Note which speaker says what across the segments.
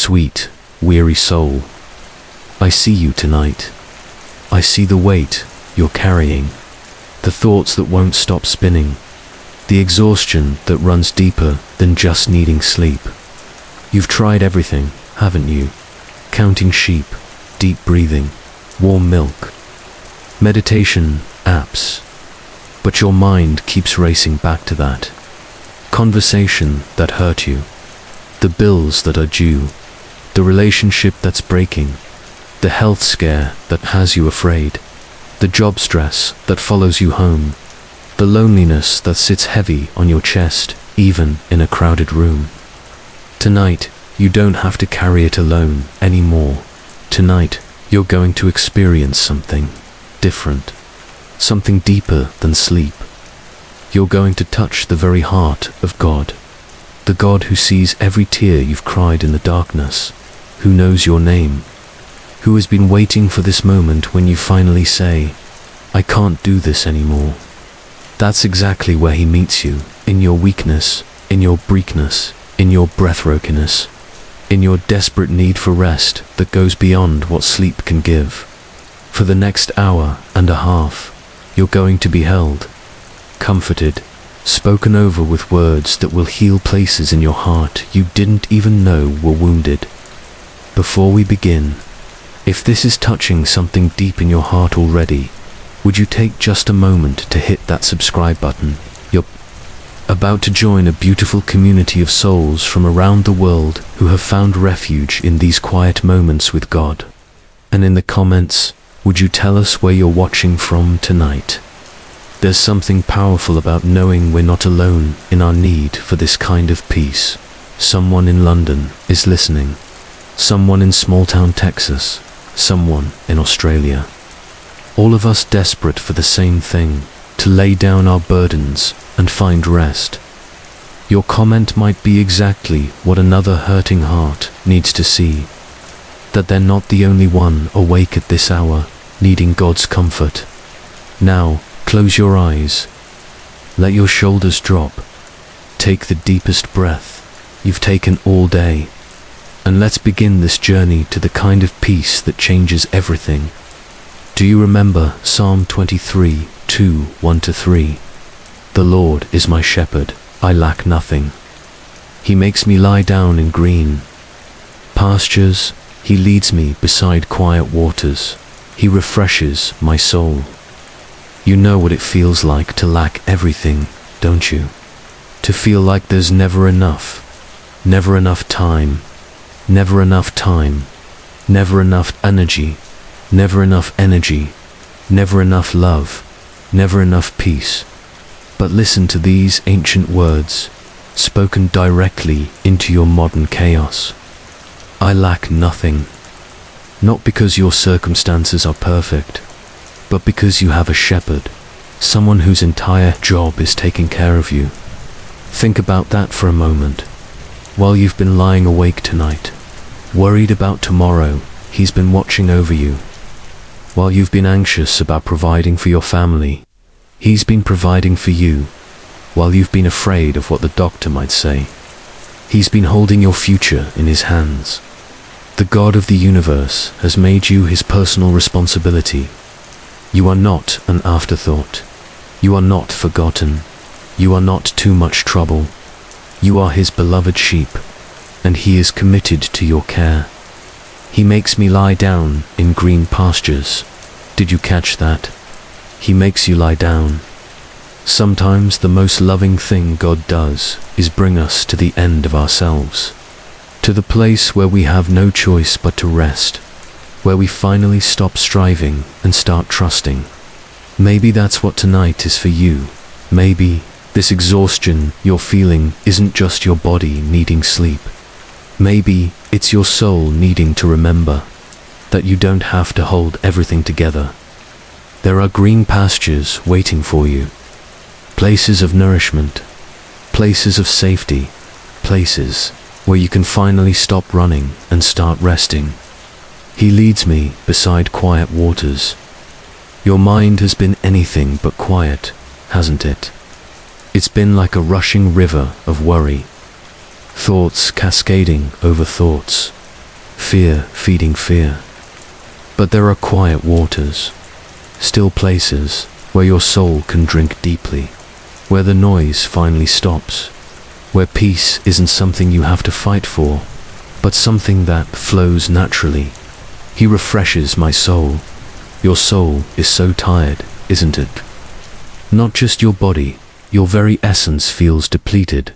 Speaker 1: Sweet, weary soul, I see you tonight. I see the weight you're carrying, the thoughts that won't stop spinning, the exhaustion that runs deeper than just needing sleep. You've tried everything, haven't you? Counting sheep, deep breathing, warm milk, meditation, apps. But your mind keeps racing back to that conversation that hurt you, the bills that are due, the relationship that's breaking, the health scare that has you afraid, the job stress that follows you home, the loneliness that sits heavy on your chest, even in a crowded room. Tonight, you don't have to carry it alone anymore. Tonight, you're going to experience something different, something deeper than sleep. You're going to touch the very heart of God, the God who sees every tear you've cried in the darkness, who knows your name, who has been waiting for this moment when you finally say, I can't do this anymore. That's exactly where he meets you, in your weakness, in your bleakness, in your breathbrokenness, in your desperate need for rest that goes beyond what sleep can give. For the next hour and a half, you're going to be held, comforted, spoken over with words that will heal places in your heart you didn't even know were wounded. Before we begin, if this is touching something deep in your heart already, would you take just a moment to hit that subscribe button? You're about to join a beautiful community of souls from around the world who have found refuge in these quiet moments with God. And in the comments, would you tell us where you're watching from tonight? There's something powerful about knowing we're not alone in our need for this kind of peace. Someone in London is listening. Someone in small-town Texas. Someone in Australia. All of us desperate for the same thing, to lay down our burdens and find rest. Your comment might be exactly what another hurting heart needs to see. That they're not the only one awake at this hour, needing God's comfort. Now, close your eyes. Let your shoulders drop. Take the deepest breath you've taken all day. And let's begin this journey to the kind of peace that changes everything. Do you remember Psalm 23, 1-3? The Lord is my shepherd, I lack nothing. He makes me lie down in green pastures, he leads me beside quiet waters, he refreshes my soul. You know what it feels like to lack everything, don't you? To feel like there's never enough time, never enough time, never enough energy, never enough love, never enough peace. But listen to these ancient words, spoken directly into your modern chaos. I lack nothing. Not because your circumstances are perfect, but because you have a shepherd, someone whose entire job is taking care of you. Think about that for a moment. While you've been lying awake tonight, worried about tomorrow, he's been watching over you. While you've been anxious about providing for your family, he's been providing for you. While you've been afraid of what the doctor might say, he's been holding your future in his hands. The God of the universe has made you his personal responsibility. You are not an afterthought. You are not forgotten. You are not too much trouble. You are his beloved sheep, and he is committed to your care. He makes me lie down in green pastures. Did you catch that? He makes you lie down. Sometimes the most loving thing God does is bring us to the end of ourselves, to the place where we have no choice but to rest, where we finally stop striving and start trusting. Maybe that's what tonight is for you. Maybe this exhaustion you're feeling isn't just your body needing sleep. Maybe it's your soul needing to remember that you don't have to hold everything together. There are green pastures waiting for you, places of nourishment, places of safety, places where you can finally stop running and start resting. He leads me beside quiet waters. Your mind has been anything but quiet, hasn't it? It's been like a rushing river of worry. Thoughts cascading over thoughts, fear feeding fear. But there are quiet waters, still places where your soul can drink deeply, where the noise finally stops, where peace isn't something you have to fight for, but something that flows naturally. He refreshes my soul. Your soul is so tired, isn't it? Not just your body, your very essence feels depleted,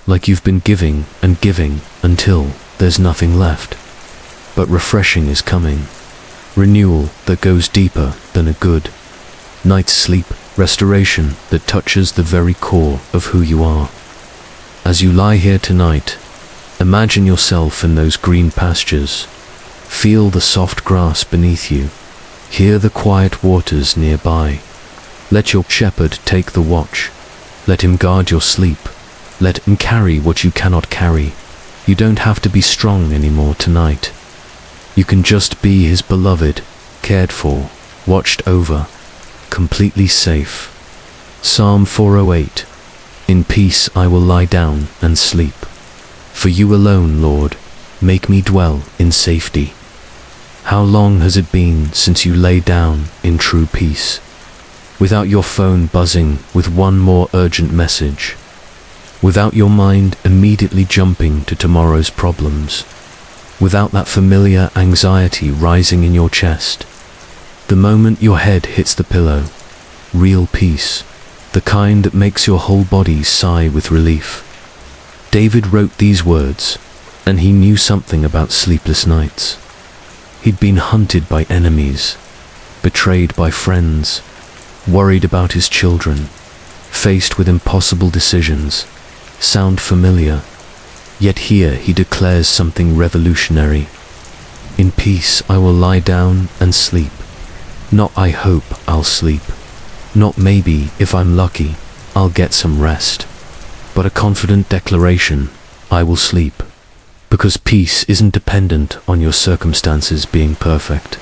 Speaker 1: like you've been giving and giving until there's nothing left. But refreshing is coming. Renewal that goes deeper than a good night's sleep, restoration that touches the very core of who you are. As you lie here tonight, imagine yourself in those green pastures. Feel the soft grass beneath you. Hear the quiet waters nearby. Let your shepherd take the watch. Let him guard your sleep. Let him carry what you cannot carry. You don't have to be strong anymore tonight. You can just be his beloved, cared for, watched over, completely safe. Psalm 408. In peace I will lie down and sleep. For you alone, Lord, make me dwell in safety. How long has it been since you lay down in true peace, without your phone buzzing with one more urgent message, without your mind immediately jumping to tomorrow's problems, without that familiar anxiety rising in your chest? The moment your head hits the pillow, real peace, the kind that makes your whole body sigh with relief. David wrote these words, and he knew something about sleepless nights. He'd been hunted by enemies, betrayed by friends, worried about his children, faced with impossible decisions. Sound familiar? Yet here he declares something revolutionary. In peace I will lie down and sleep. Not I hope I'll sleep. Not maybe if I'm lucky, I'll get some rest. But a confident declaration, I will sleep. Because peace isn't dependent on your circumstances being perfect.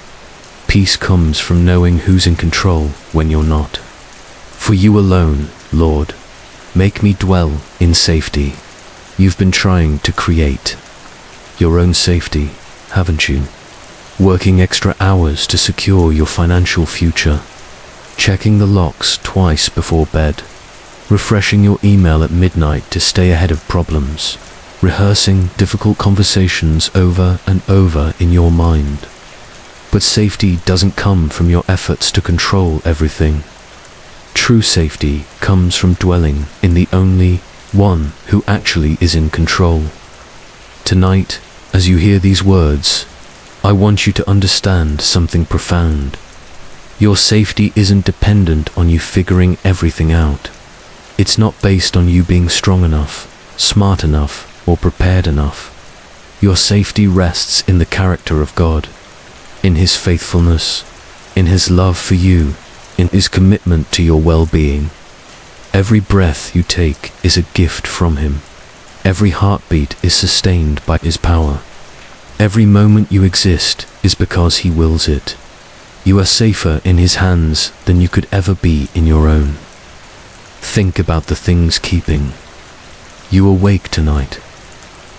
Speaker 1: Peace comes from knowing who's in control when you're not. For you alone, Lord, make me dwell in safety. You've been trying to create your own safety, haven't you? Working extra hours to secure your financial future, checking the locks twice before bed, refreshing your email at midnight to stay ahead of problems, rehearsing difficult conversations over and over in your mind. But safety doesn't come from your efforts to control everything. True safety comes from dwelling in the only one who actually is in control. Tonight, as you hear these words, I want you to understand something profound. Your safety isn't dependent on you figuring everything out. It's not based on you being strong enough, smart enough, or prepared enough. Your safety rests in the character of God, in his faithfulness, in his love for you, in his commitment to your well-being. Every breath you take is a gift from him. Every heartbeat is sustained by his power. Every moment you exist is because he wills it. You are safer in his hands than you could ever be in your own. Think about the things keeping you awake tonight.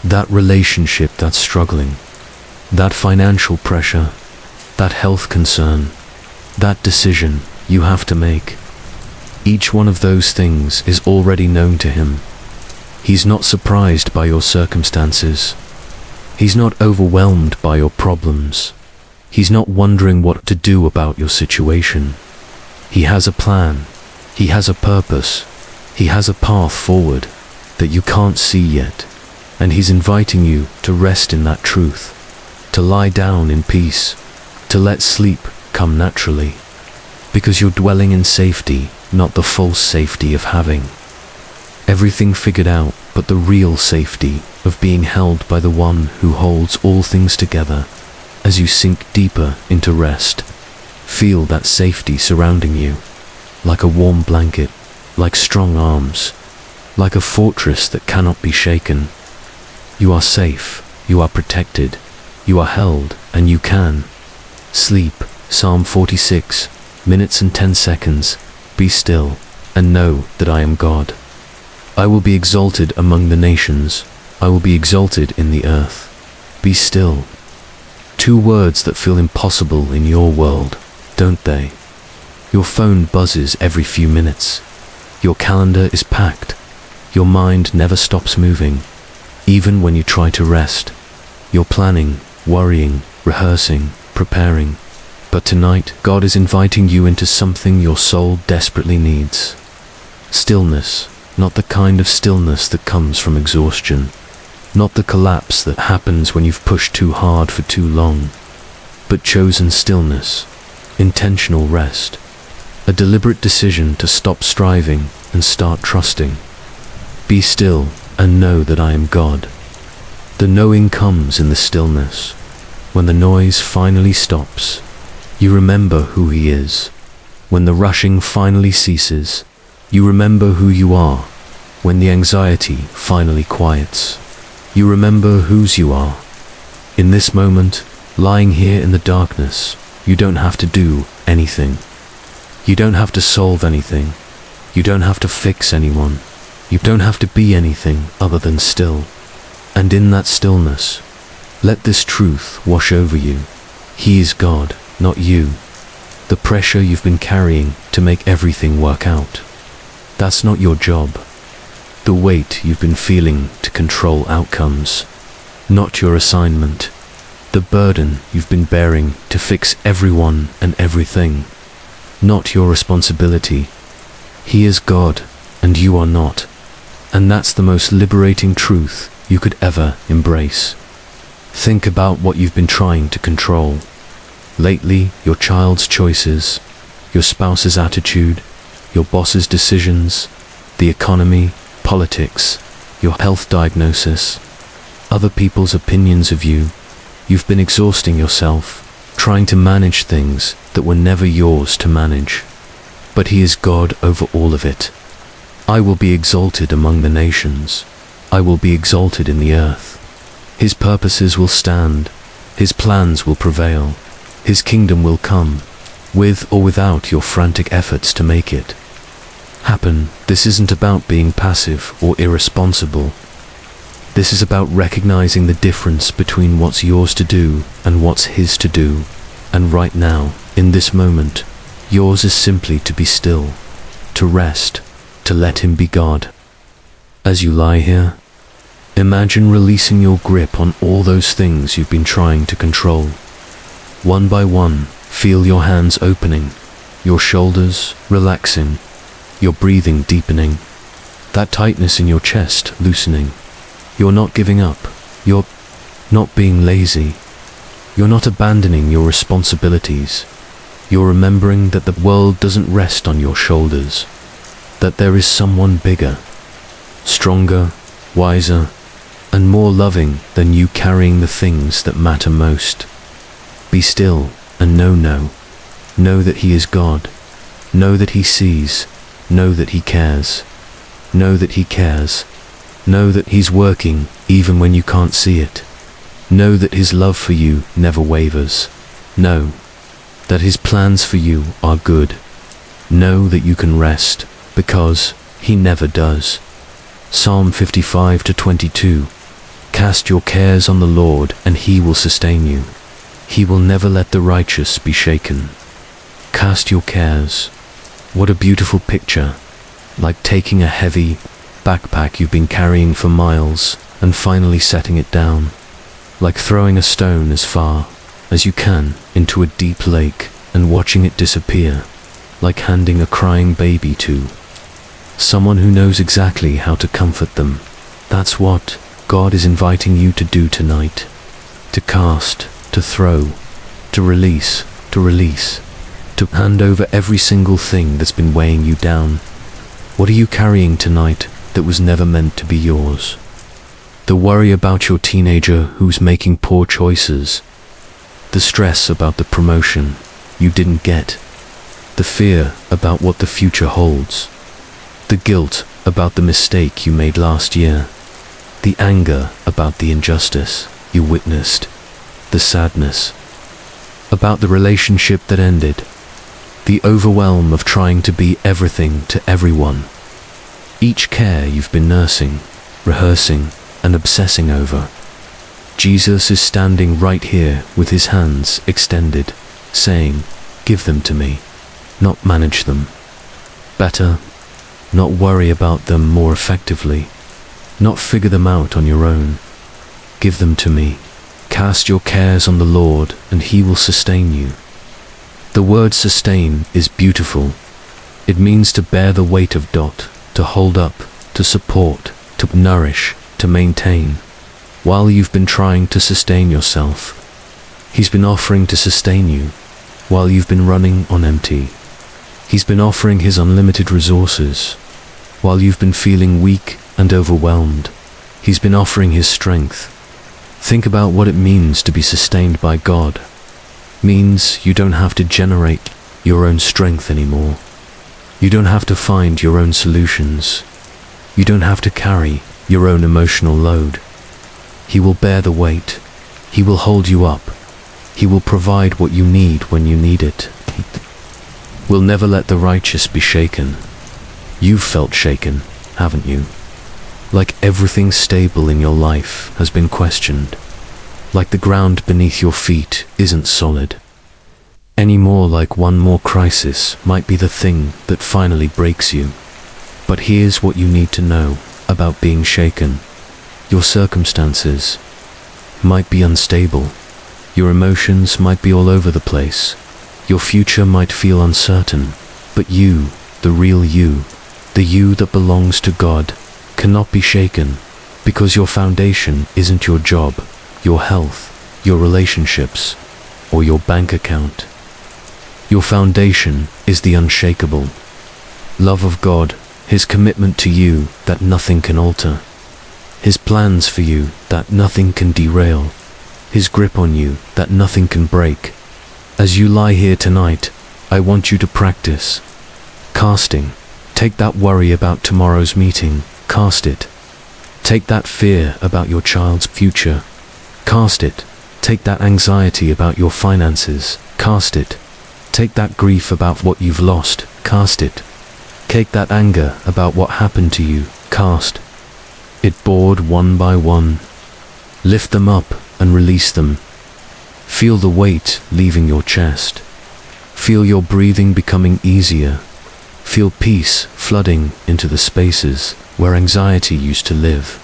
Speaker 1: That relationship that's struggling, that financial pressure, that health concern, that decision you have to make. Each one of those things is already known to him. He's not surprised by your circumstances. He's not overwhelmed by your problems. He's not wondering what to do about your situation. He has a plan. He has a purpose. He has a path forward that you can't see yet. And he's inviting you to rest in that truth, to lie down in peace, to let sleep come naturally. Because you're dwelling in safety, not the false safety of having everything figured out, but the real safety of being held by the one who holds all things together. As you sink deeper into rest, feel that safety surrounding you, like a warm blanket, like strong arms, like a fortress that cannot be shaken. You are safe, you are protected, you are held, and you can sleep. Psalm 46, minutes and 10 seconds. Be still, and know that I am God. I will be exalted among the nations. I will be exalted in the earth. Be still, Two words that feel impossible in your world, don't they? Your phone buzzes every few minutes. Your calendar is packed. Your mind never stops moving. Even when you try to rest, you're planning, worrying, rehearsing, preparing. But tonight, God is inviting you into something your soul desperately needs. Stillness, not the kind of stillness that comes from exhaustion. Not the collapse that happens when you've pushed too hard for too long. But chosen stillness, intentional rest. A deliberate decision to stop striving and start trusting. Be still and know that I am God. The knowing comes in the stillness. When the noise finally stops, you remember who He is. When the rushing finally ceases, you remember who you are. When the anxiety finally quiets, you remember whose you are. In this moment, lying here in the darkness, you don't have to do anything. You don't have to solve anything. You don't have to fix anyone. You don't have to be anything other than still. And in that stillness, let this truth wash over you. He is God, not you. The pressure you've been carrying to make everything work out. That's not your job. The weight you've been feeling to control outcomes. Not your assignment. The burden you've been bearing to fix everyone and everything. Not your responsibility. He is God, and you are not. And that's the most liberating truth you could ever embrace. Think about what you've been trying to control. Lately, your child's choices, your spouse's attitude, your boss's decisions, the economy, politics, your health diagnosis, other people's opinions of you. You've been exhausting yourself, trying to manage things that were never yours to manage. But He is God over all of it. I will be exalted among the nations. I will be exalted in the earth. His purposes will stand. His plans will prevail. His kingdom will come, with or without your frantic efforts to make it happen. This isn't about being passive or irresponsible. This is about recognizing the difference between what's yours to do and what's His to do. And right now, in this moment, yours is simply to be still, to rest, to let Him be God. As you lie here, imagine releasing your grip on all those things you've been trying to control. One by one, feel your hands opening, your shoulders relaxing, your breathing deepening, that tightness in your chest loosening. You're not giving up. You're not being lazy. You're not abandoning your responsibilities. You're remembering that the world doesn't rest on your shoulders, that there is someone bigger, stronger, wiser, and more loving than you carrying the things that matter most. Be still and know that He is God. Know that He sees. Know that He cares. Know that He cares. Know that He's working even when you can't see it. Know that His love for you never wavers. Know that His plans for you are good. Know that you can rest because He never does. Psalm 55:22. Cast your cares on the Lord and He will sustain you. He will never let the righteous be shaken. Cast your cares. What a beautiful picture. Like taking a heavy backpack you've been carrying for miles and finally setting it down. Like throwing a stone as far as you can into a deep lake and watching it disappear. Like handing a crying baby to someone who knows exactly how to comfort them. That's what God is inviting you to do tonight. To cast, to throw, to release, to hand over every single thing that's been weighing you down. What are you carrying tonight that was never meant to be yours? The worry about your teenager who's making poor choices. The stress about the promotion you didn't get. The fear about what the future holds. The guilt about the mistake you made last year. The anger about the injustice you witnessed. The sadness about the relationship that ended. The overwhelm of trying to be everything to everyone. Each care you've been nursing, rehearsing, and obsessing over. Jesus is standing right here with his hands extended, saying, "Give them to me, not manage them better, not worry about them more effectively, not figure them out on your own. Give them to me. Cast your cares on the Lord, and he will sustain you." The word sustain is beautiful. It means to bear the weight of dot, to hold up, to support, to nourish, to maintain. While you've been trying to sustain yourself, he's been offering to sustain you. While you've been running on empty, he's been offering his unlimited resources. While you've been feeling weak and overwhelmed, he's been offering his strength. Think about what it means to be sustained by God. Means you don't have to generate your own strength anymore. You don't have to find your own solutions. You don't have to carry your own emotional load. He will bear the weight. He will hold you up. He will provide what you need when you need it. Will never let the righteous be shaken. You've felt shaken, haven't you? Like everything stable in your life has been questioned. Like the ground beneath your feet isn't solid. Any more like one more crisis might be the thing that finally breaks you. But here's what you need to know about being shaken. Your circumstances might be unstable. Your emotions might be all over the place. Your future might feel uncertain. But you, the real you, the you that belongs to God, cannot be shaken, because your foundation isn't your job, your health, your relationships, or your bank account. Your foundation is the unshakable love of God, his commitment to you that nothing can alter, his plans for you that nothing can derail, his grip on you that nothing can break. As you lie here tonight, I want you to practice casting. Take that worry about tomorrow's meeting, cast it. Take that fear about your child's future, cast it. Take that anxiety about your finances, cast it. Take that grief about what you've lost, cast it. Take that anger about what happened to you, cast it board one by one. Lift them up and release them. Feel the weight leaving your chest. Feel your breathing becoming easier. Feel peace flooding into the spaces where anxiety used to live.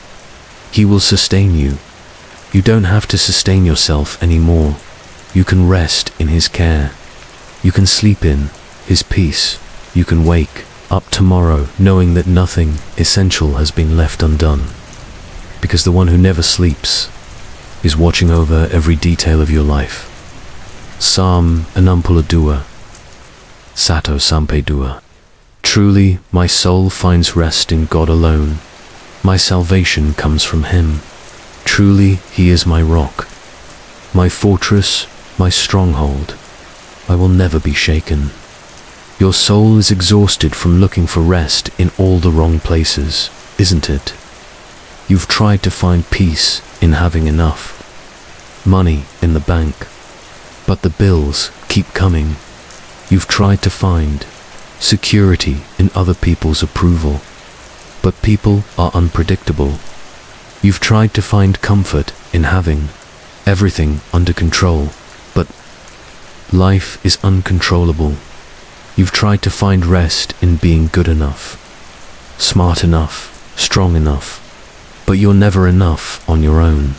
Speaker 1: He will sustain you. You don't have to sustain yourself anymore. You can rest in his care. You can sleep in his peace. You can wake up tomorrow knowing that nothing essential has been left undone. Because the one who never sleeps is watching over every detail of your life. Psalm 62, Sato Sampe Dua. Truly, my soul finds rest in God alone. My salvation comes from him. Truly, he is my rock, my fortress, my stronghold. I will never be shaken. Your soul is exhausted from looking for rest in all the wrong places, isn't it? You've tried to find peace in having enough, money in the bank, but the bills keep coming. You've tried to find security in other people's approval, but people are unpredictable. You've tried to find comfort in having everything under control, but life is uncontrollable. You've tried to find rest in being good enough, smart enough, strong enough, but you're never enough on your own.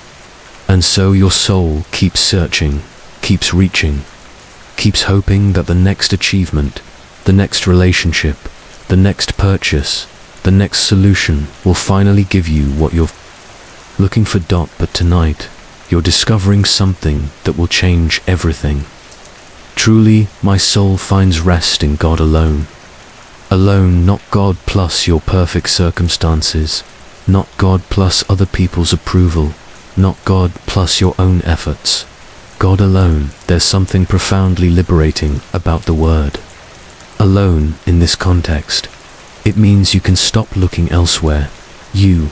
Speaker 1: And so your soul keeps searching, keeps reaching, keeps hoping that the next achievement, the next relationship, the next purchase, the next solution will finally give you what you're looking for. But tonight, you're discovering something that will change everything. Truly, my soul finds rest in God alone. Alone, not God plus your perfect circumstances, not God plus other people's approval, not God plus your own efforts. God alone. There's something profoundly liberating about the word alone in this context. It means you can stop looking elsewhere. You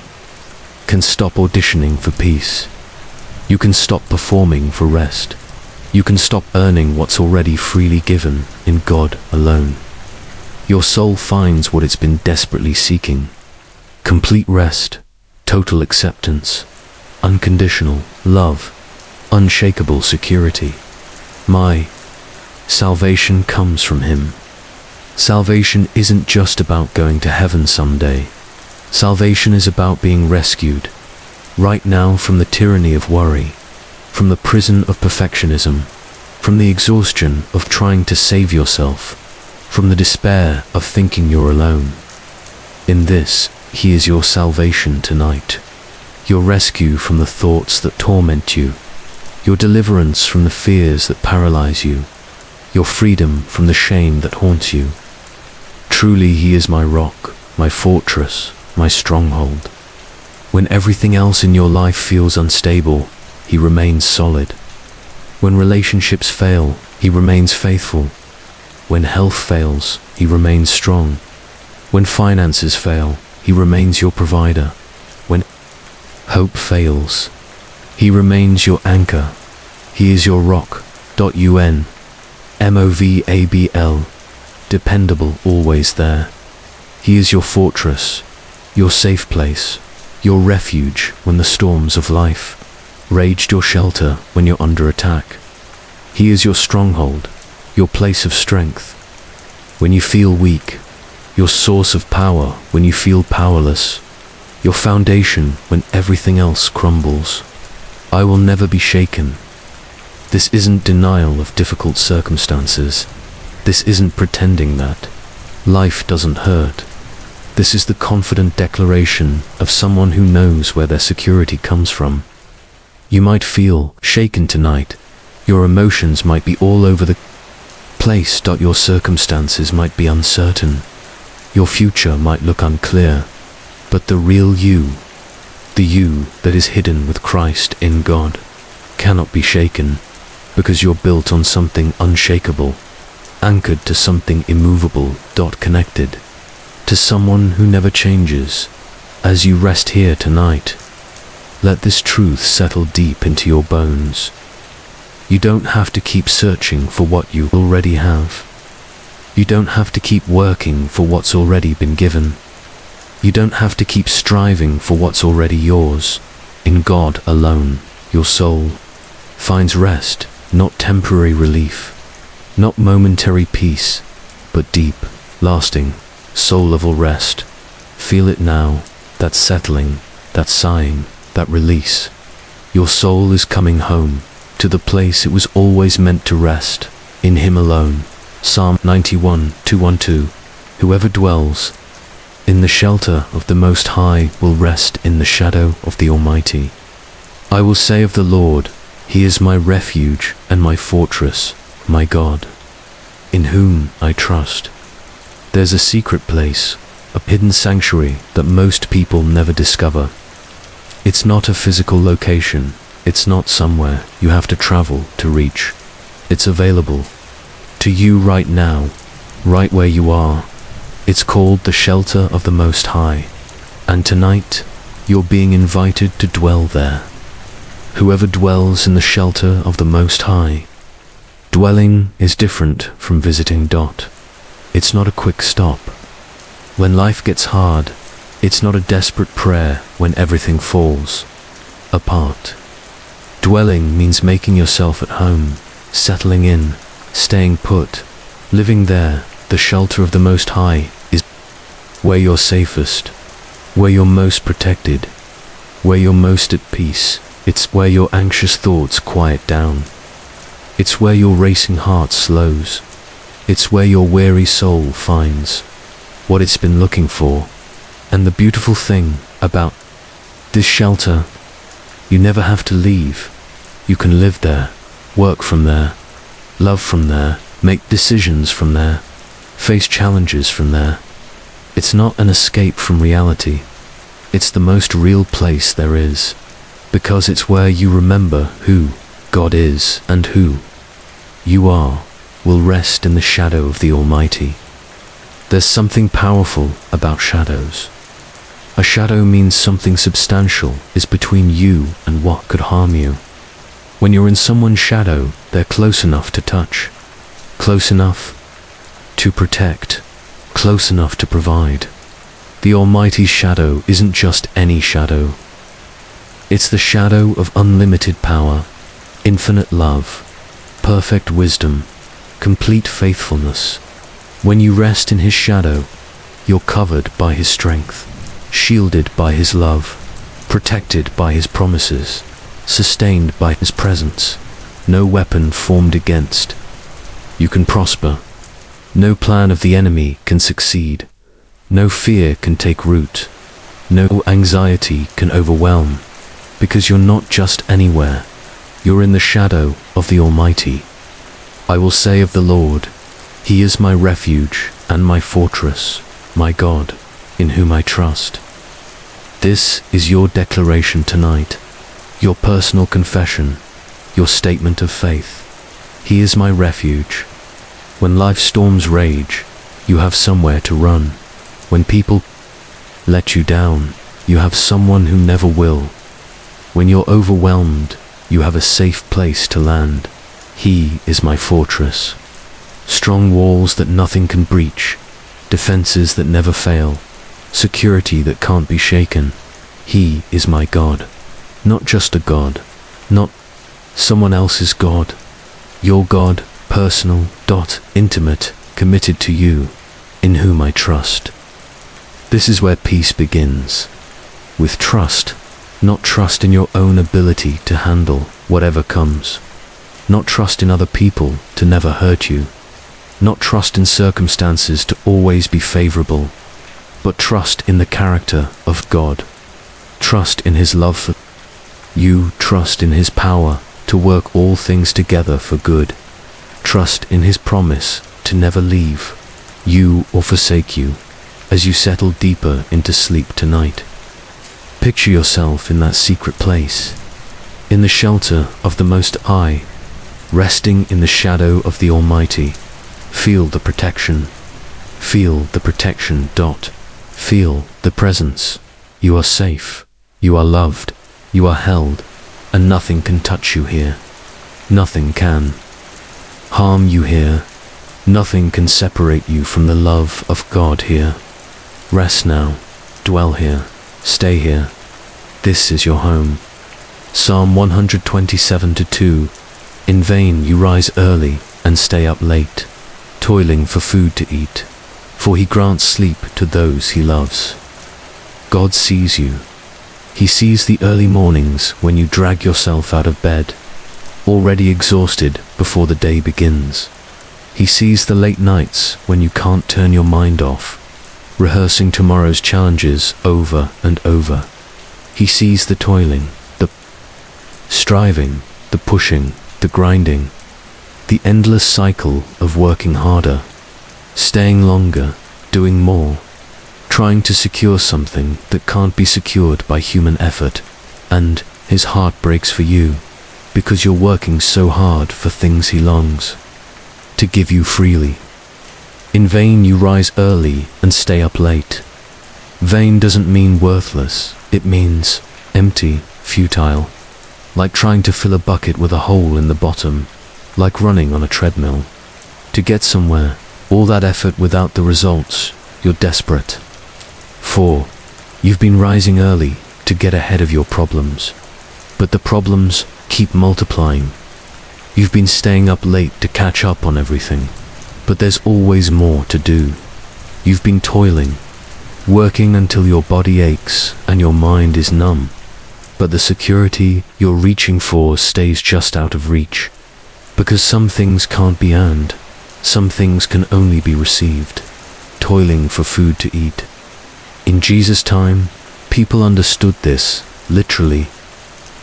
Speaker 1: can stop auditioning for peace. You can stop performing for rest. You can stop earning what's already freely given in God alone. Your soul finds what it's been desperately seeking: complete rest, total acceptance, unconditional love, unshakable security. My salvation comes from him. Salvation isn't just about going to heaven someday. Salvation is about being rescued right now from the tyranny of worry, from the prison of perfectionism, from the exhaustion of trying to save yourself, from the despair of thinking you're alone. In this, he is your salvation tonight, your rescue from the thoughts that torment you, your deliverance from the fears that paralyze you, your freedom from the shame that haunts you. Truly, he is my rock, my fortress, my stronghold. When everything else in your life feels unstable, he remains solid. When relationships fail, he remains faithful. When health fails, he remains strong. When finances fail, he remains your provider. When hope fails, he remains your anchor. He is your rock. UNMOVABL. Dependable, always there. He is your fortress, your safe place, your refuge when the storms of life raged, your shelter when you're under attack. He is your stronghold, your place of strength when you feel weak, your source of power when you feel powerless, your foundation when everything else crumbles. I will never be shaken. This isn't denial of difficult circumstances. This isn't pretending that life doesn't hurt. This is the confident declaration of someone who knows where their security comes from. You might feel shaken tonight. Your emotions might be all over the place. Your circumstances might be uncertain. Your future might look unclear. But the real you, the you that is hidden with Christ in God, cannot be shaken, because you're built on something unshakable, anchored to something immovable. Connected to someone who never changes. As you rest here tonight, let this truth settle deep into your bones. You don't have to keep searching for what you already have. You don't have to keep working for what's already been given. You don't have to keep striving for what's already yours. In God alone, your soul finds rest, not temporary relief, not momentary peace, but deep, lasting, soul-level rest. Feel it now, that settling, that sighing, that release. Your soul is coming home, to the place it was always meant to rest, in him alone. Psalm 91:212. Whoever dwells in the shelter of the Most High will rest in the shadow of the Almighty. I will say of the Lord, he is my refuge and my fortress, my God, in whom I trust. There's a secret place, a hidden sanctuary that most people never discover. It's not a physical location. It's not somewhere you have to travel to reach. It's available to you right now, right where you are. It's called the shelter of the Most High. And tonight, you're being invited to dwell there. Whoever dwells in the shelter of the Most High. Dwelling is different from visiting. It's not a quick stop. When life gets hard, it's not a desperate prayer when everything falls apart. Dwelling means making yourself at home, settling in, staying put, living there. The shelter of the Most High is where you're safest, where you're most protected, where you're most at peace. It's where your anxious thoughts quiet down. It's where your racing heart slows. It's where your weary soul finds what it's been looking for. And the beautiful thing about this shelter, you never have to leave. You can live there, work from there, love from there, make decisions from there, face challenges from there. It's not an escape from reality. It's the most real place there is, because it's where you remember who God is and who you are, will rest in the shadow of the Almighty. There's something powerful about shadows. A shadow means something substantial is between you and what could harm you. When you're in someone's shadow, they're close enough to touch, close enough to protect, close enough to provide. The Almighty's shadow isn't just any shadow. It's the shadow of unlimited power, infinite love, perfect wisdom, complete faithfulness. When you rest in his shadow, you're covered by his strength, shielded by his love, protected by his promises, sustained by his presence. No weapon formed against you can prosper. No plan of the enemy can succeed. No fear can take root. No anxiety can overwhelm, because you're not just anywhere. You're in the shadow of the Almighty. I will say of the Lord, He is my refuge and my fortress, my God, in whom I trust. This is your declaration tonight, your personal confession, your statement of faith. He is my refuge. When life's storms rage, you have somewhere to run. When people let you down, you have someone who never will. When you're overwhelmed, you have a safe place to land. He is my fortress. Strong walls that nothing can breach, defenses that never fail, security that can't be shaken. He is my God. Not just a God, not someone else's God. Your God, personal, intimate, committed to you, in whom I trust. This is where peace begins. With trust, not trust in your own ability to handle whatever comes. Not trust in other people to never hurt you. Not trust in circumstances to always be favorable, but trust in the character of God. Trust in his love for you. Trust in his power to work all things together for good. Trust in his promise to never leave you or forsake you as you settle deeper into sleep tonight. Picture yourself in that secret place, in the shelter of the Most High, resting in the shadow of the Almighty. Feel the protection. Feel the protection. Feel the presence. You are safe. You are loved. You are held. And nothing can touch you here. Nothing can harm you here. Nothing can separate you from the love of God here. Rest now. Dwell here. Stay here. This is your home. Psalm 127:2. In vain you rise early and stay up late, toiling for food to eat, for he grants sleep to those he loves. God sees you. He sees the early mornings when you drag yourself out of bed, already exhausted before the day begins. He sees the late nights when you can't turn your mind off, rehearsing tomorrow's challenges over and over. He sees the toiling, the striving, the pushing, the grinding, the endless cycle of working harder, staying longer, doing more, trying to secure something that can't be secured by human effort. And his heart breaks for you, because you're working so hard for things he longs to give you freely. In vain you rise early and stay up late. Vain doesn't mean worthless, it means empty, futile, like trying to fill a bucket with a hole in the bottom, like running on a treadmill. To get somewhere, all that effort without the results, you're desperate. 4. You've been rising early to get ahead of your problems, but the problems keep multiplying. You've been staying up late to catch up on everything, but there's always more to do. You've been toiling, working until your body aches and your mind is numb, but the security you're reaching for stays just out of reach, because some things can't be earned, some things can only be received. Toiling for food to eat. In Jesus' time, people understood this, literally.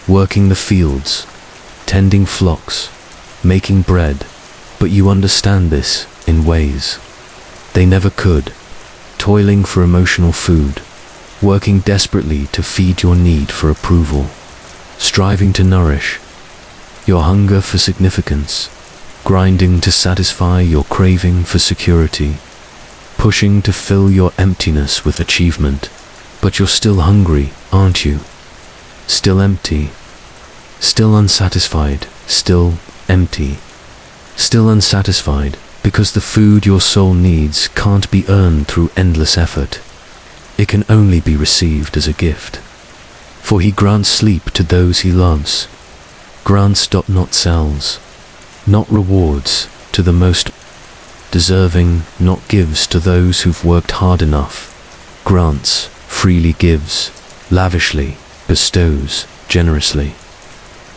Speaker 1: Working the fields, tending flocks, making bread, but you understand this in ways they never could. Toiling for emotional food, working desperately to feed your need for approval, striving to nourish your hunger for significance, grinding to satisfy your craving for security, pushing to fill your emptiness with achievement. But you're still hungry, aren't you? Still empty, still unsatisfied, still empty, still unsatisfied, because the food your soul needs can't be earned through endless effort. It can only be received as a gift. For he grants sleep to those he loves, grants not sells, not rewards to the most deserving, not gives to those who've worked hard enough, grants, freely gives, lavishly, bestows, generously,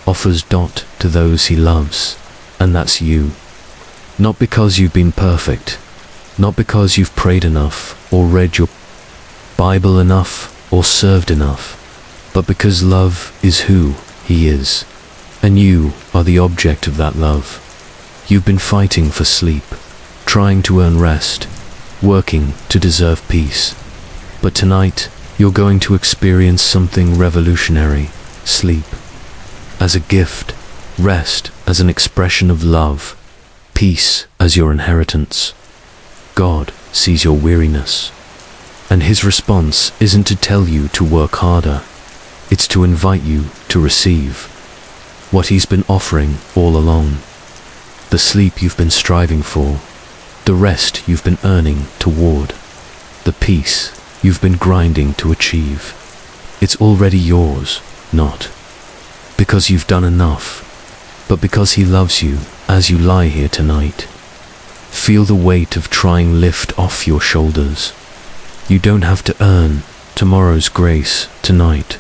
Speaker 1: offers to those he loves, and that's you. Not because you've been perfect, not because you've prayed enough, or read your Bible enough, or served enough, but because love is who he is, and you are the object of that love. You've been fighting for sleep, trying to earn rest, working to deserve peace. But tonight, you're going to experience something revolutionary: sleep as a gift, rest as an expression of love, peace as your inheritance. God sees your weariness, and his response isn't to tell you to work harder, it's to invite you to receive what he's been offering all along. The sleep you've been striving for, the rest you've been earning toward, the peace you've been grinding to achieve. It's already yours, not because you've done enough, but because he loves you as you lie here tonight. Feel the weight of trying lift off your shoulders. You don't have to earn tomorrow's grace tonight.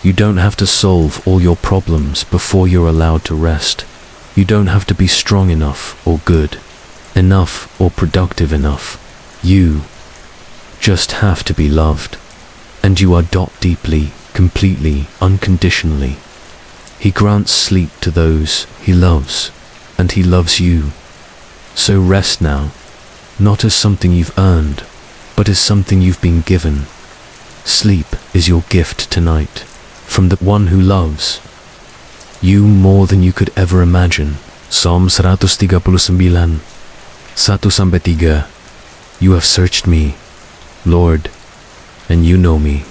Speaker 1: You don't have to solve all your problems before you're allowed to rest. You don't have to be strong enough or good enough or productive enough. You just have to be loved. And you are deeply, completely, unconditionally. He grants sleep to those he loves, and he loves you. So rest now, not as something you've earned, but as something you've been given. Sleep is your gift tonight, from the one who loves you more than you could ever imagine. Psalm 139, 1-3. You have searched me, Lord, and you know me.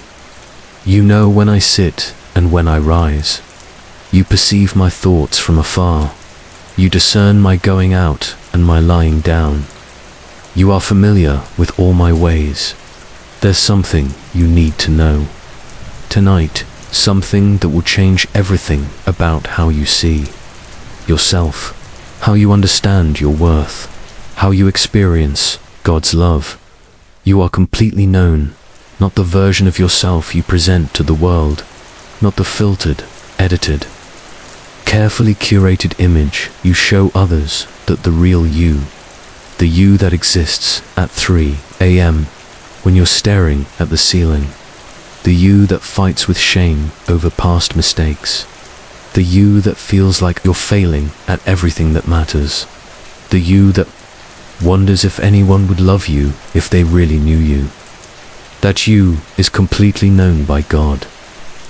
Speaker 1: You know when I sit and when I rise. You perceive my thoughts from afar. You discern my going out and my lying down. You are familiar with all my ways. There's something you need to know tonight, something that will change everything about how you see yourself, how you understand your worth, how you experience God's love. You are completely known, not the version of yourself you present to the world, not the filtered, edited, carefully curated image you show others, that the real you, the you that exists at 3 a.m. when you're staring at the ceiling, the you that fights with shame over past mistakes, the you that feels like you're failing at everything that matters, the you that wonders if anyone would love you if they really knew you. That you is completely known by God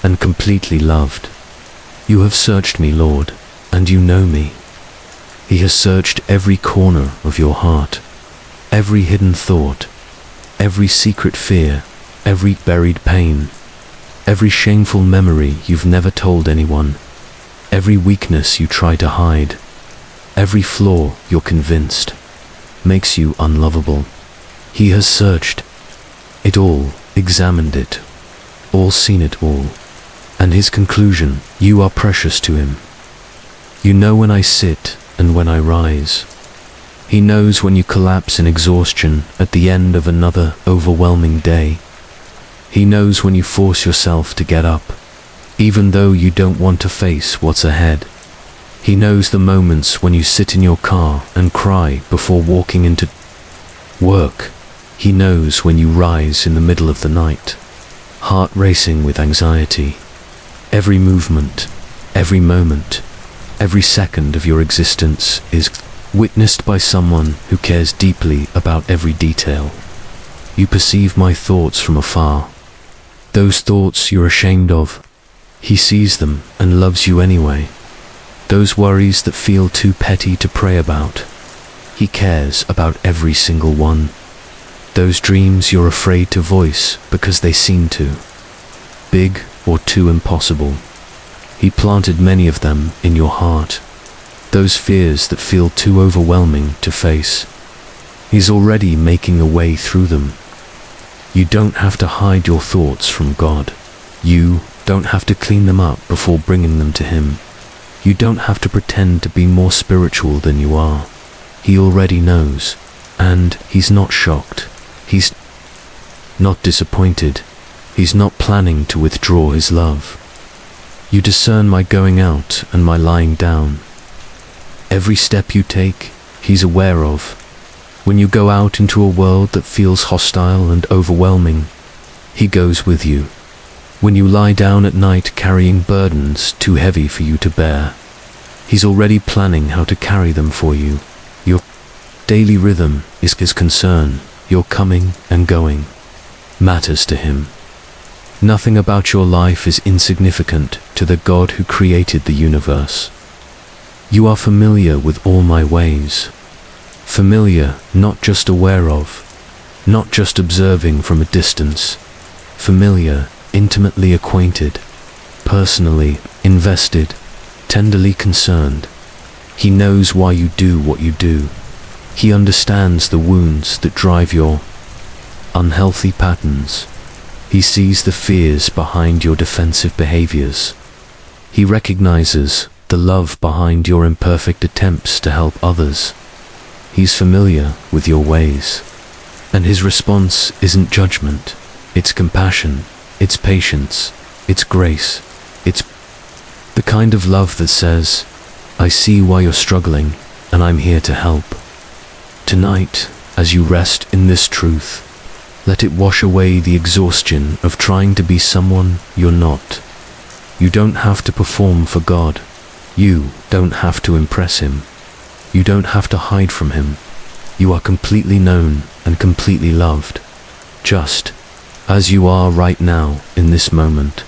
Speaker 1: and completely loved. You have searched me, Lord, and you know me. He has searched every corner of your heart, every hidden thought, every secret fear, every buried pain, every shameful memory you've never told anyone, every weakness you try to hide, every flaw you're convinced makes you unlovable. He has searched it all, examined it, all seen it all, and his conclusion: you are precious to him. You know when I sit and when I rise. He knows when you collapse in exhaustion at the end of another overwhelming day. He knows when you force yourself to get up, even though you don't want to face what's ahead. He knows the moments when you sit in your car and cry before walking into work. He knows when you rise in the middle of the night, heart racing with anxiety. Every movement, every moment, every second of your existence is witnessed by someone who cares deeply about every detail. You perceive my thoughts from afar. Those thoughts you're ashamed of, he sees them and loves you anyway. Those worries that feel too petty to pray about, he cares about every single one. Those dreams you're afraid to voice because they seem too big or too impossible, he planted many of them in your heart. Those fears that feel too overwhelming to face, he's already making a way through them. You don't have to hide your thoughts from God. You don't have to clean them up before bringing them to him. You don't have to pretend to be more spiritual than you are. He already knows, and he's not shocked. He's not disappointed. He's not planning to withdraw his love. You discern my going out and my lying down. Every step you take, he's aware of. When you go out into a world that feels hostile and overwhelming, he goes with you. When you lie down at night carrying burdens too heavy for you to bear, he's already planning how to carry them for you. Your daily rhythm is his concern. Your coming and going matters to him. Nothing about your life is insignificant to the God who created the universe. You are familiar with all my ways. Familiar, not just aware of, not just observing from a distance. Familiar, intimately acquainted, personally invested, tenderly concerned. He knows why you do what you do. He understands the wounds that drive your unhealthy patterns. He sees the fears behind your defensive behaviors. He recognizes the love behind your imperfect attempts to help others. He's familiar with your ways. And his response isn't judgment. It's compassion. It's patience. It's grace. It's the kind of love that says, I see why you're struggling, and I'm here to help. Tonight, as you rest in this truth, let it wash away the exhaustion of trying to be someone you're not. You don't have to perform for God. You don't have to impress him. You don't have to hide from him. You are completely known and completely loved, just as you are right now in this moment.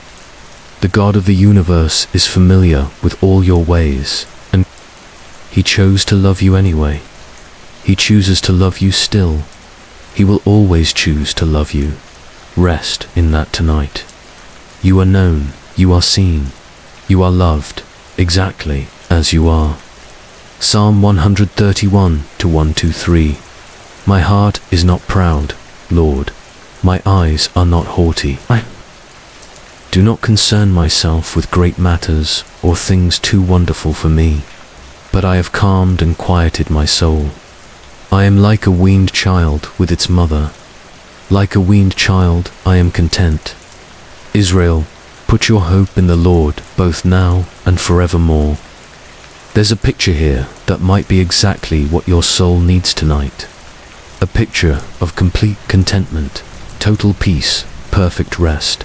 Speaker 1: The God of the universe is familiar with all your ways, and he chose to love you anyway. He chooses to love you still. He will always choose to love you. Rest in that tonight. You are known, you are seen, you are loved, exactly as you are. Psalm 131-123. My heart is not proud, Lord. My eyes are not haughty. I do not concern myself with great matters or things too wonderful for me, but I have calmed and quieted my soul. I am like a weaned child with its mother. Like a weaned child, I am content. Israel, put your hope in the Lord, both now and forevermore. There's a picture here that might be exactly what your soul needs tonight. A picture of complete contentment, total peace, perfect rest.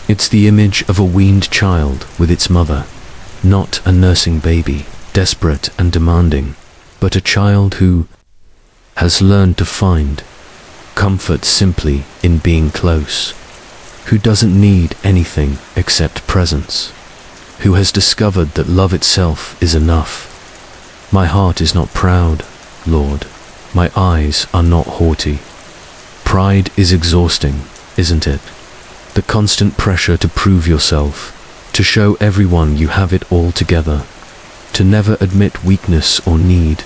Speaker 1: It's the image of a weaned child with its mother, not a nursing baby, desperate and demanding, but a child who has learned to find comfort simply in being close, who doesn't need anything except presence, who has discovered that love itself is enough. My heart is not proud, Lord. My eyes are not haughty. Pride is exhausting, isn't it? The constant pressure to prove yourself, to show everyone you have it all together, to never admit weakness or need,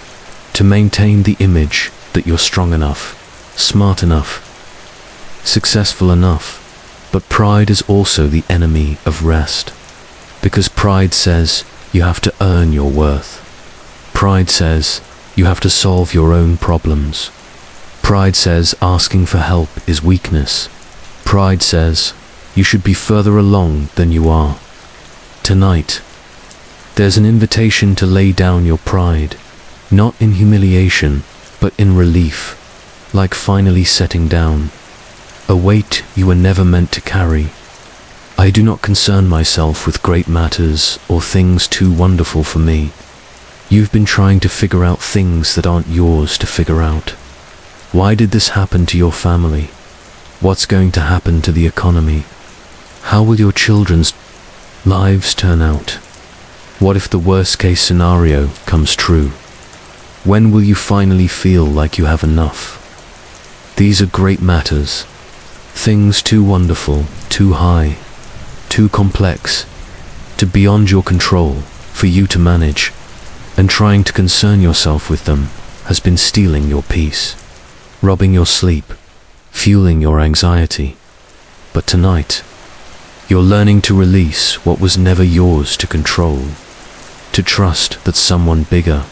Speaker 1: to maintain the image that you're strong enough, smart enough, successful enough. But pride is also the enemy of rest, because pride says you have to earn your worth. Pride says you have to solve your own problems. Pride says asking for help is weakness. Pride says you should be further along than you are. Tonight, there's an invitation to lay down your pride, not in humiliation, but in relief, like finally setting down a weight you were never meant to carry. I do not concern myself with great matters or things too wonderful for me. You've been trying to figure out things that aren't yours to figure out. Why did this happen to your family? What's going to happen to the economy? How will your children's lives turn out? What if the worst case scenario comes true? When will you finally feel like you have enough? These are great matters. Things too wonderful, too high, too complex, to beyond your control for you to manage, and trying to concern yourself with them has been stealing your peace, robbing your sleep, fueling your anxiety. But tonight, You're learning to release what was never yours to control, to trust that someone bigger,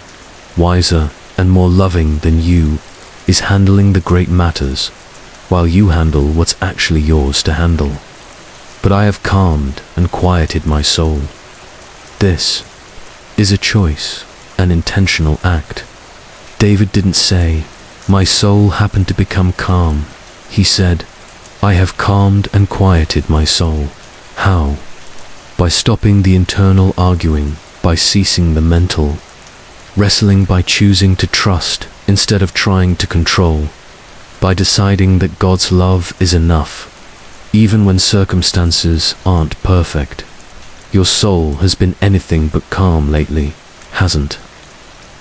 Speaker 1: wiser, and more loving than you is handling the great matters, while you handle what's actually yours to handle. But I have calmed and quieted my soul. This is a choice, an intentional act. David didn't say, "My soul happened to become calm." He said, "I have calmed and quieted my soul." How? By stopping the internal arguing, by ceasing the mental wrestling, by choosing to trust instead of trying to control, by deciding that God's love is enough, even when circumstances aren't perfect. Your soul has been anything but calm lately, hasn't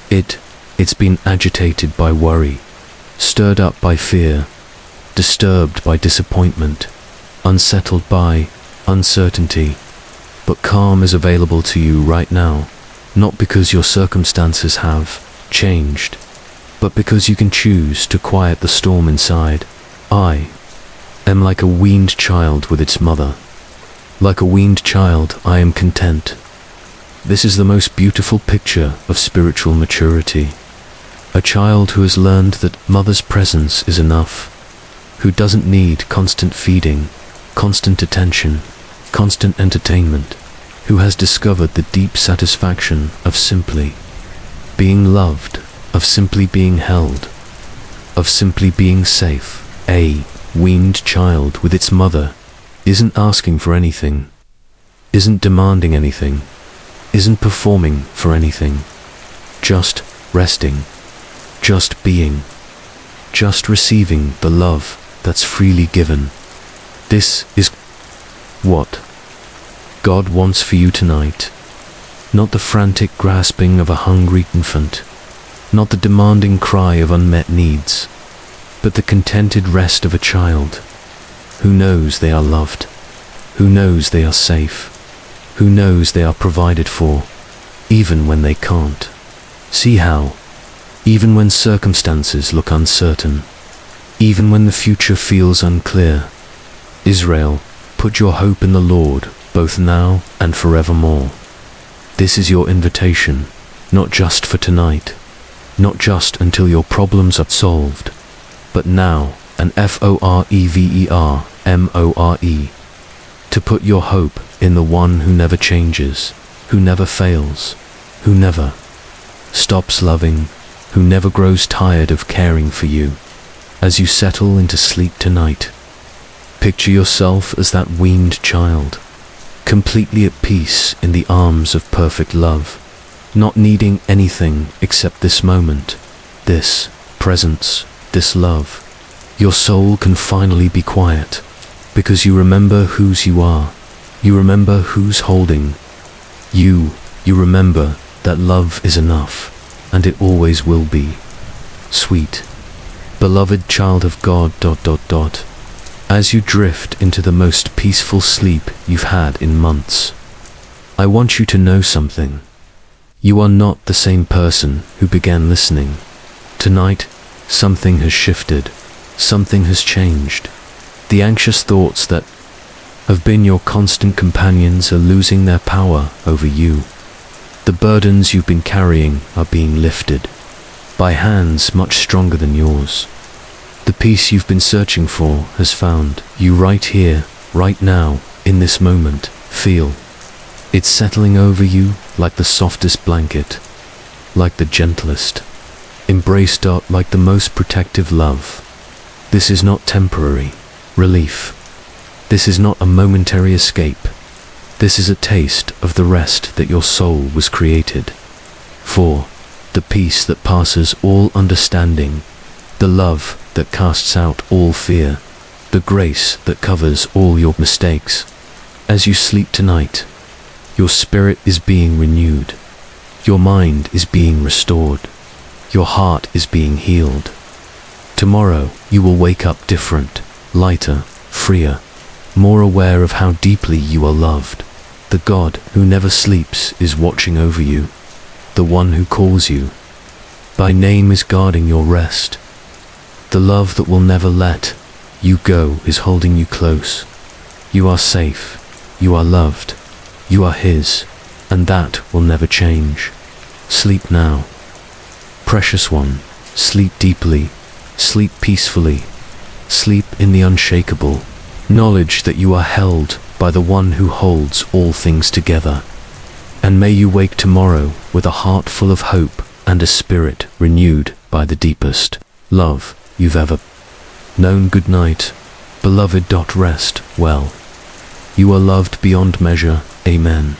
Speaker 1: it? It's been agitated by worry, stirred up by fear, disturbed by disappointment, unsettled by uncertainty. But calm is available to you right now, not because your circumstances have changed, but because you can choose to quiet the storm inside. I am like a weaned child with its mother. Like a weaned child, I am content. This is the most beautiful picture of spiritual maturity. A child who has learned that mother's presence is enough, who doesn't need constant feeding, constant attention, constant entertainment, who has discovered the deep satisfaction of simply being loved, of simply being held, of simply being safe. A weaned child with its mother isn't asking for anything, isn't demanding anything, isn't performing for anything, just resting, just being, just receiving the love that's freely given. This is what God wants for you tonight. Not the frantic grasping of a hungry infant, not the demanding cry of unmet needs, but the contented rest of a child who knows they are loved, who knows they are safe, who knows they are provided for, even when they can't. See how, even when circumstances look uncertain, even when the future feels unclear, Israel, put your hope in the Lord, both now and forevermore. This is your invitation, not just for tonight, not just until your problems are solved, but now, and forevermore, to put your hope in the one who never changes, who never fails, who never stops loving, who never grows tired of caring for you. As you settle into sleep tonight, picture yourself as that weaned child, completely at peace in the arms of perfect love, not needing anything except this moment, this presence, this love. Your soul can finally be quiet, because you remember whose you are, you remember who's holding you, you remember that love is enough, and it always will be. Sweet, beloved child of God, as you drift into the most peaceful sleep you've had in months, I want you to know something. You are not the same person who began listening. Tonight, something has shifted, something has changed. The anxious thoughts that have been your constant companions are losing their power over you. The burdens you've been carrying are being lifted by hands much stronger than yours. The peace you've been searching for has found you right here, right now, in this moment. Feel it's settling over you like the softest blanket, like the gentlest embrace, like the most protective love. This is not temporary relief. This is not a momentary escape. This is a taste of the rest that your soul was created for, the peace that passes all understanding, the love that casts out all fear, the grace that covers all your mistakes. As you sleep tonight, your spirit is being renewed, your mind is being restored, your heart is being healed. Tomorrow you will wake up different, lighter, freer, more aware of how deeply you are loved. The God who never sleeps is watching over you. The one who calls you by name is guarding your rest. The love that will never let you go is holding you close. You are safe. you are loved, you are His, and that will never change. Sleep now. Precious one, sleep deeply, sleep peacefully, sleep in the unshakable knowledge that you are held by the one who holds all things together. And may you wake tomorrow with a heart full of hope and a spirit renewed by the deepest love you've ever known. Good night, beloved. Rest well. You are loved beyond measure. Amen.